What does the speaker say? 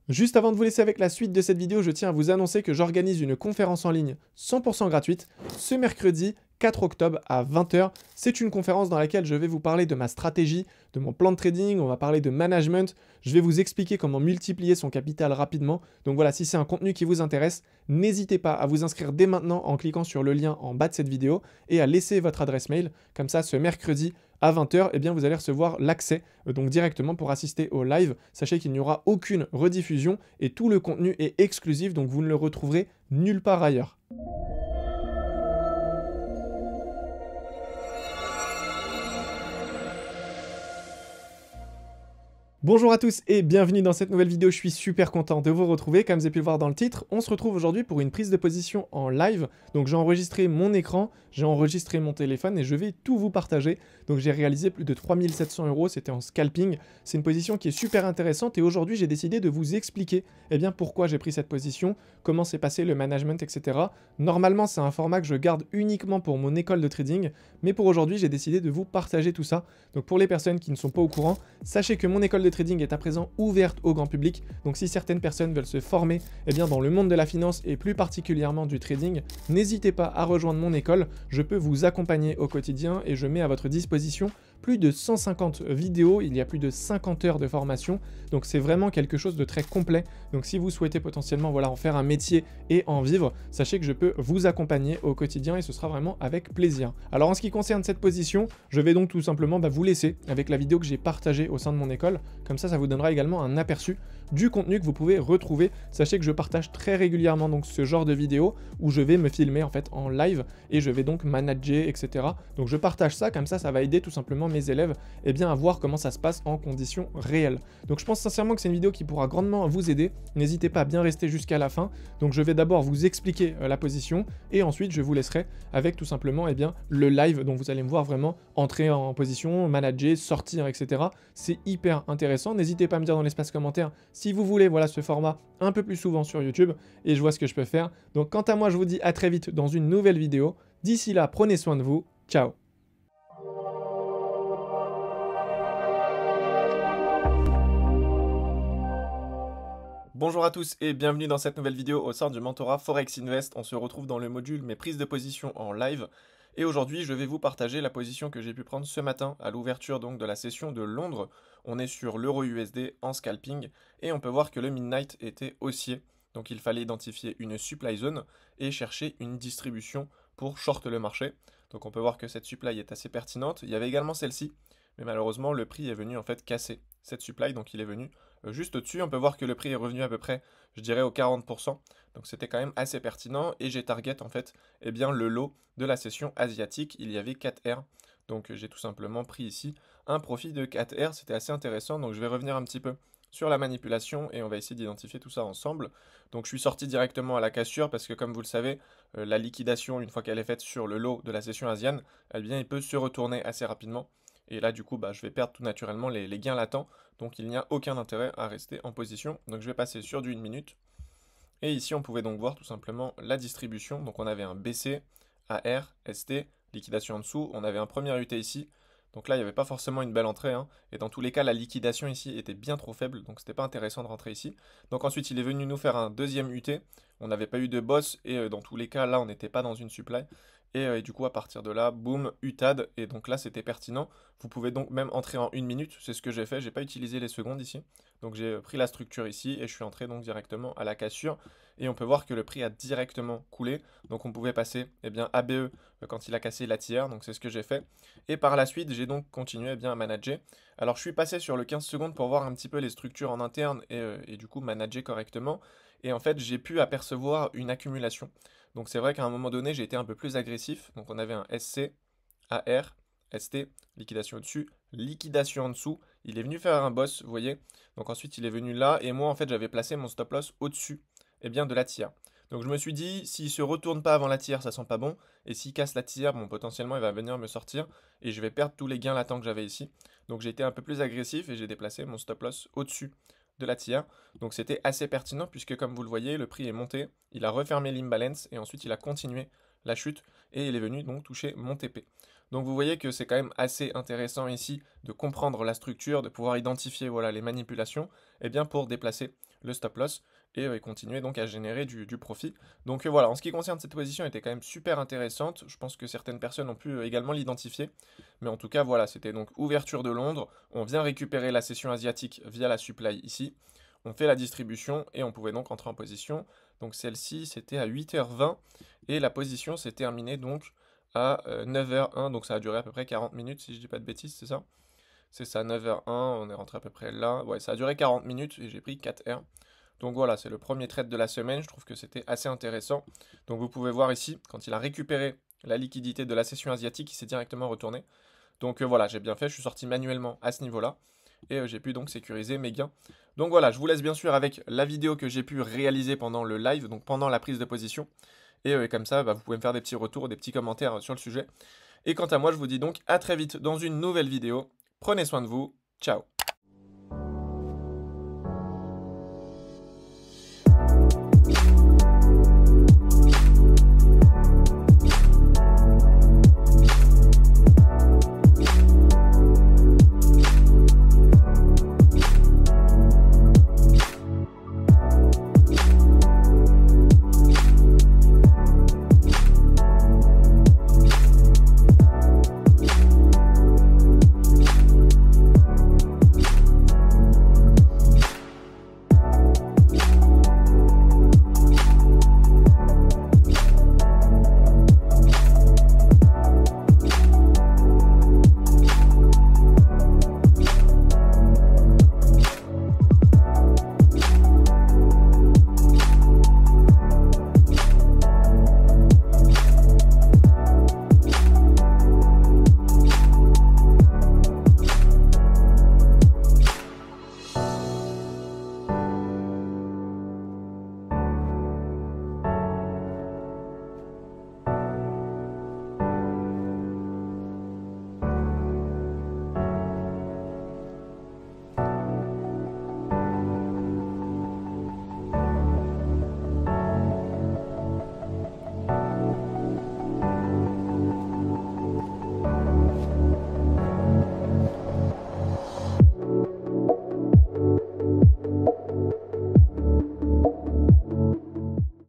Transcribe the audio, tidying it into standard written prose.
Juste avant de vous laisser avec la suite de cette vidéo, je tiens à vous annoncer que j'organise une conférence en ligne 100% gratuite ce mercredi 4 octobre à 20 h. C'est une conférence dans laquelle je vais vous parler de ma stratégie, de mon plan de trading, on va parler de management, je vais vous expliquer comment multiplier son capital rapidement. Donc voilà, si c'est un contenu qui vous intéresse, n'hésitez pas à vous inscrire dès maintenant en cliquant sur le lien en bas de cette vidéo et à laisser votre adresse mail. Comme ça, ce mercredi à 20 h, eh bien, vous allez recevoir l'accès donc directement pour assister au live. Sachez qu'il n'y aura aucune rediffusion et tout le contenu est exclusif, donc vous ne le retrouverez nulle part ailleurs. Bonjour à tous et bienvenue dans cette nouvelle vidéo, je suis super content de vous retrouver. Comme vous avez pu le voir dans le titre, on se retrouve aujourd'hui pour une prise de position en live. Donc j'ai enregistré mon écran, j'ai enregistré mon téléphone et je vais tout vous partager. Donc j'ai réalisé plus de 3700 €, c'était en scalping. C'est une position qui est super intéressante et aujourd'hui j'ai décidé de vous expliquer pourquoi j'ai pris cette position, comment s'est passé le management, etc. Normalement c'est un format que je garde uniquement pour mon école de trading, mais pour aujourd'hui j'ai décidé de vous partager tout ça. Donc pour les personnes qui ne sont pas au courant, sachez que mon école de trading est à présent ouverte au grand public. Donc si certaines personnes veulent se former dans le monde de la finance et plus particulièrement du trading, n'hésitez pas à rejoindre mon école. Je peux vous accompagner au quotidien et je mets à votre disposition plus de 150 vidéos, il y a plus de 50 heures de formation, donc c'est vraiment quelque chose de très complet. Donc si vous souhaitez potentiellement en faire un métier et en vivre, sachez que je peux vous accompagner au quotidien et ce sera vraiment avec plaisir. Alors en ce qui concerne cette position, je vais donc tout simplement vous laisser avec la vidéo que j'ai partagée au sein de mon école, comme ça vous donnera également un aperçu du contenu que vous pouvez retrouver. Sachez que je partage très régulièrement donc ce genre de vidéos où je vais me filmer en live et je vais donc manager, etc. Donc je partage ça, comme ça va aider tout simplement mes élèves à voir comment ça se passe en conditions réelles. Donc je pense sincèrement que c'est une vidéo qui pourra grandement vous aider. N'hésitez pas à bien rester jusqu'à la fin. Donc je vais d'abord vous expliquer la position et ensuite je vous laisserai avec tout simplement le live. Donc vous allez me voir vraiment entrer en position, manager, sortir, etc. C'est hyper intéressant. N'hésitez pas à me dire dans l'espace commentaire si vous voulez ce format un peu plus souvent sur YouTube et je vois ce que je peux faire. Donc quant à moi, je vous dis à très vite dans une nouvelle vidéo. D'ici là, prenez soin de vous. Ciao. Bonjour à tous et bienvenue dans cette nouvelle vidéo au sein du mentorat Forex Invest. On se retrouve dans le module mes prises de position en live. Et aujourd'hui, je vais vous partager la position que j'ai pu prendre ce matin à l'ouverture donc de la session de Londres. On est sur l'euro USD en scalping et on peut voir que le midnight était haussier. Donc il fallait identifier une supply zone et chercher une distribution pour short le marché. Donc on peut voir que cette supply est assez pertinente. Il y avait également celle-ci, mais malheureusement le prix est venu casser cette supply, donc il est venu juste au-dessus. On peut voir que le prix est revenu à peu près, je dirais, au 40%. Donc c'était quand même assez pertinent et j'ai target le lot de la session asiatique. Il y avait 4 R. Donc j'ai tout simplement pris ici un profit de 4 R. C'était assez intéressant. Donc je vais revenir un petit peu sur la manipulation et on va essayer d'identifier tout ça ensemble. Donc je suis sorti directement à la cassure parce que comme vous le savez, la liquidation, une fois qu'elle est faite sur le lot de la session asienne, il peut se retourner assez rapidement. Et là, du coup, je vais perdre tout naturellement les gains latents. Donc, il n'y a aucun intérêt à rester en position. Donc, je vais passer sur du 1 minute. Et ici, on pouvait donc voir tout simplement la distribution. Donc, on avait un BC, AR, ST, liquidation en dessous. On avait un premier UT ici. Donc là, il n'y avait pas forcément une belle entrée. Et dans tous les cas, la liquidation ici était bien trop faible. Donc, c'était pas intéressant de rentrer ici. Donc, ensuite, il est venu nous faire un deuxième UT. On n'avait pas eu de boss. Et dans tous les cas, là, on n'était pas dans une supply. Et du coup, à partir de là, boum, UTAD. Et donc là, c'était pertinent. Vous pouvez donc même entrer en 1 minute. C'est ce que j'ai fait. J'ai pas utilisé les secondes ici. Donc j'ai pris la structure ici et je suis entré donc directement à la cassure. Et on peut voir que le prix a directement coulé. Donc on pouvait passer ABE quand il a cassé la tiers. Donc c'est ce que j'ai fait. Et par la suite, j'ai donc continué à manager. Alors je suis passé sur le 15 secondes pour voir un petit peu les structures en interne et du coup manager correctement. Et en fait, j'ai pu apercevoir une accumulation. Donc c'est vrai qu'à un moment donné, j'ai été un peu plus agressif. Donc on avait un SC, AR, ST, liquidation au-dessus, liquidation en dessous. Il est venu faire un boss, vous voyez. Donc ensuite, il est venu là. Et moi, en fait, j'avais placé mon stop loss au-dessus de la tiers. Donc je me suis dit, s'il se retourne pas avant la tiers, ça sent pas bon. Et s'il casse la tiers, bon, potentiellement, il va venir me sortir. Et je vais perdre tous les gains latents que j'avais ici. Donc j'ai été un peu plus agressif et j'ai déplacé mon stop loss au-dessus de la tiers. Donc c'était assez pertinent puisque comme vous le voyez, le prix est monté, il a refermé l'imbalance et ensuite il a continué la chute et il est venu donc toucher mon TP. Donc vous voyez que c'est quand même assez intéressant ici de comprendre la structure, de pouvoir identifier les manipulations pour déplacer le stop loss et continuer donc à générer du profit. Donc voilà, en ce qui concerne cette position, elle était quand même super intéressante. Je pense que certaines personnes ont pu également l'identifier. Mais en tout cas, voilà, c'était donc ouverture de Londres. On vient récupérer la session asiatique via la supply ici. On fait la distribution et on pouvait donc entrer en position. Donc celle-ci, c'était à 8h20 et la position s'est terminée donc à 9h01. Donc ça a duré à peu près 40 minutes si je dis pas de bêtises, c'est ça? C'est ça, 9h01, on est rentré à peu près là. Ouais, ça a duré 40 minutes et j'ai pris 4R. Donc voilà, c'est le premier trade de la semaine. Je trouve que c'était assez intéressant. Donc vous pouvez voir ici, quand il a récupéré la liquidité de la session asiatique, il s'est directement retourné. Donc voilà, j'ai bien fait, je suis sorti manuellement à ce niveau-là. Et j'ai pu donc sécuriser mes gains. Donc voilà, je vous laisse bien sûr avec la vidéo que j'ai pu réaliser pendant le live, donc pendant la prise de position. Et comme ça, vous pouvez me faire des petits retours, des petits commentaires sur le sujet. Et quant à moi, je vous dis donc à très vite dans une nouvelle vidéo. Prenez soin de vous. Ciao.